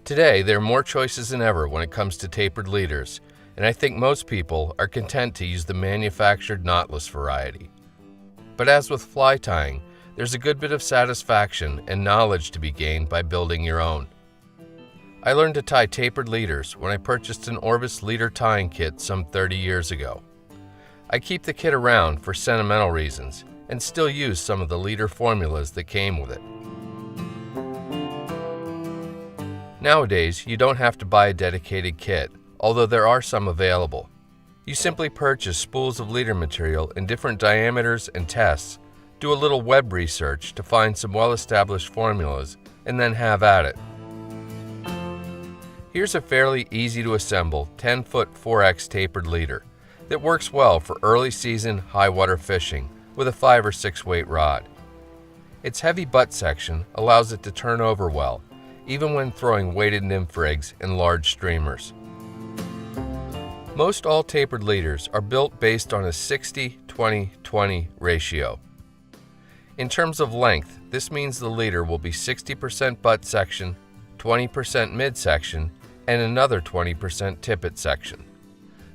Today, there are more choices than ever when it comes to tapered leaders, and I think most people are content to use the manufactured knotless variety. But as with fly tying, there's a good bit of satisfaction and knowledge to be gained by building your own. I learned to tie tapered leaders when I purchased an Orbis leader tying kit some 30 years ago. I keep the kit around for sentimental reasons and still use some of the leader formulas that came with it. Nowadays, you don't have to buy a dedicated kit, although there are some available. You simply purchase spools of leader material in different diameters and tests, do a little web research to find some well-established formulas, and then have at it. Here's a fairly easy to assemble 10-foot 4X tapered leader that works well for early season high water fishing with a 5 or 6 weight rod. Its heavy butt section allows it to turn over well, even when throwing weighted nymph rigs and large streamers. Most all tapered leaders are built based on a 60-20-20 ratio. In terms of length, this means the leader will be 60% butt section, 20% midsection, and another 20% tippet section.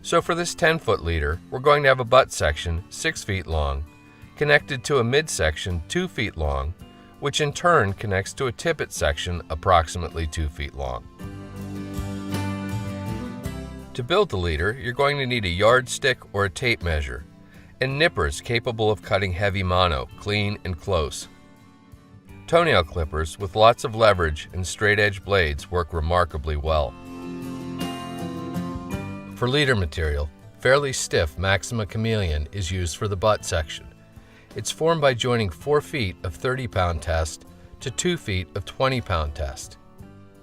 So for this 10-foot leader, we're going to have a butt section 6 feet long, connected to a midsection 2 feet long, which in turn connects to a tippet section approximately 2 feet long. To build the leader, you're going to need a yardstick or a tape measure, and nippers capable of cutting heavy mono, clean and close. Toenail clippers with lots of leverage and straight edge blades work remarkably well. For leader material, fairly stiff Maxima Chameleon is used for the butt section. It's formed by joining 4 feet of 30-pound test to 2 feet of 20-pound test.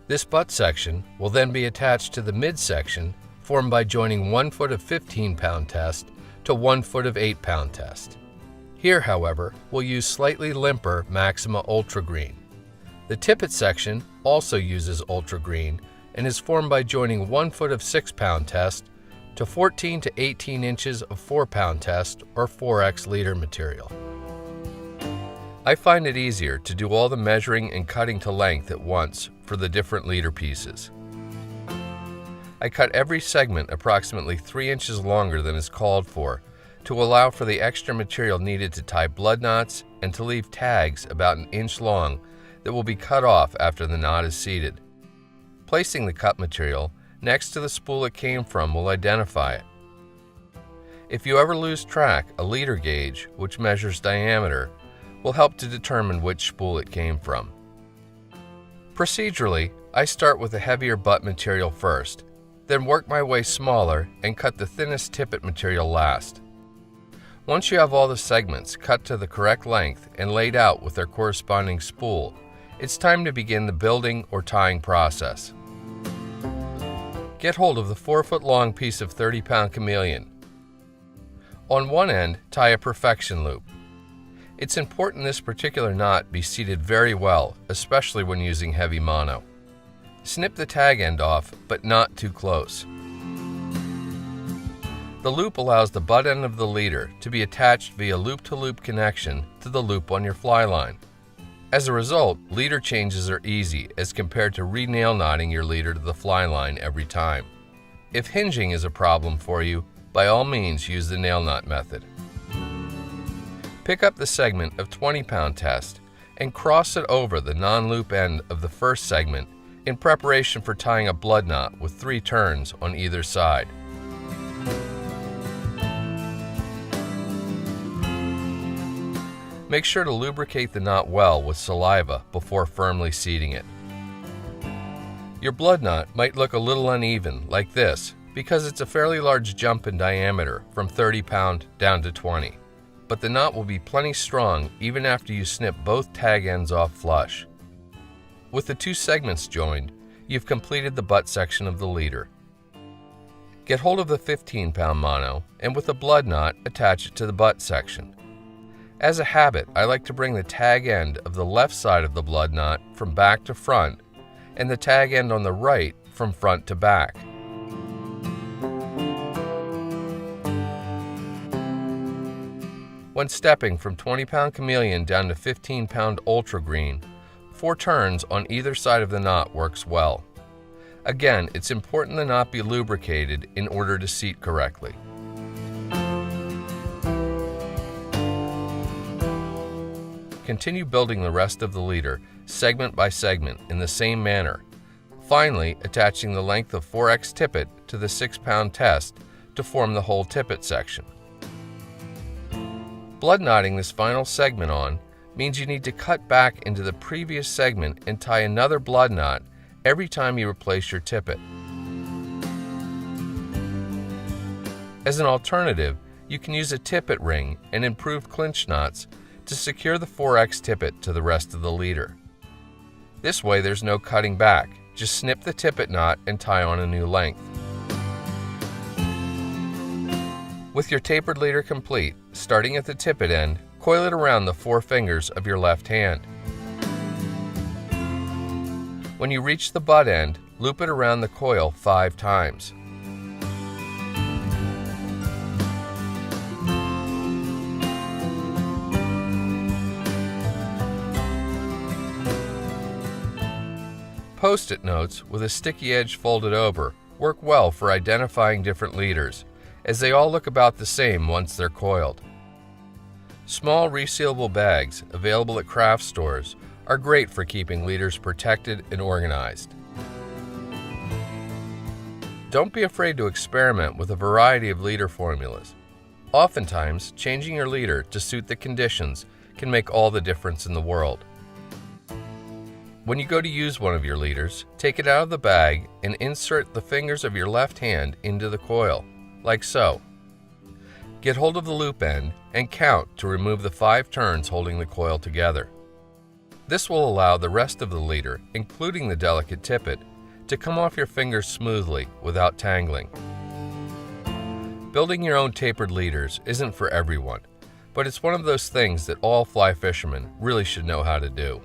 This butt section will then be attached to the midsection formed by joining 1 foot of 15-pound test to 1 foot of 8-pound test. Here, however, we'll use slightly limper Maxima Ultra Green. The tippet section also uses Ultra Green and is formed by joining 1 foot of 6-pound test to 14 to 18 inches of 4-pound test or 4X leader material. I find it easier to do all the measuring and cutting to length at once for the different leader pieces. I cut every segment approximately 3 inches longer than is called for to allow for the extra material needed to tie blood knots and to leave tags about 1 inch long that will be cut off after the knot is seated. Placing the cut material next to the spool it came from will identify it. If you ever lose track, a leader gauge, which measures diameter, will help to determine which spool it came from. Procedurally, I start with the heavier butt material first, then work my way smaller and cut the thinnest tippet material last. Once you have all the segments cut to the correct length and laid out with their corresponding spool, it's time to begin the building or tying process. Get hold of the 4-foot long piece of 30-pound chameleon. On one end, tie a perfection loop. It's important this particular knot be seated very well, especially when using heavy mono. Snip the tag end off, but not too close. The loop allows the butt end of the leader to be attached via loop-to-loop connection to the loop on your fly line. As a result, leader changes are easy as compared to re-nail knotting your leader to the fly line every time. If hinging is a problem for you, by all means use the nail knot method. Pick up the segment of 20-pound test and cross it over the non-loop end of the first segment in preparation for tying a blood knot with 3 turns on either side. Make sure to lubricate the knot well with saliva before firmly seating it. Your blood knot might look a little uneven like this because it's a fairly large jump in diameter from 30-pound down to 20, but the knot will be plenty strong even after you snip both tag ends off flush. With the 2 segments joined, you've completed the butt section of the leader. Get hold of the 15-pound mono and with a blood knot attach it to the butt section. As a habit, I like to bring the tag end of the left side of the blood knot from back to front and the tag end on the right from front to back. When stepping from 20-pound chameleon down to 15-pound ultra green, 4 turns on either side of the knot works well. Again, it's important the knot be lubricated in order to seat correctly. Continue building the rest of the leader, segment by segment, in the same manner, finally attaching the length of 4x tippet to the 6-pound test to form the whole tippet section. Blood knotting this final segment on means you need to cut back into the previous segment and tie another blood knot every time you replace your tippet. As an alternative, you can use a tippet ring and improved clinch knots to secure the 4x tippet to the rest of the leader. This way there's no cutting back, just snip the tippet knot and tie on a new length. With your tapered leader complete, starting at the tippet end, coil it around the 4 fingers of your left hand. When you reach the butt end, loop it around the coil 5 times. Post-it notes with a sticky edge folded over work well for identifying different leaders, as they all look about the same once they're coiled. Small resealable bags available at craft stores are great for keeping leaders protected and organized. Don't be afraid to experiment with a variety of leader formulas. Oftentimes, changing your leader to suit the conditions can make all the difference in the world. When you go to use one of your leaders, take it out of the bag and insert the fingers of your left hand into the coil, like so. Get hold of the loop end and count to remove the 5 turns holding the coil together. This will allow the rest of the leader, including the delicate tippet, to come off your fingers smoothly without tangling. Building your own tapered leaders isn't for everyone, but it's one of those things that all fly fishermen really should know how to do.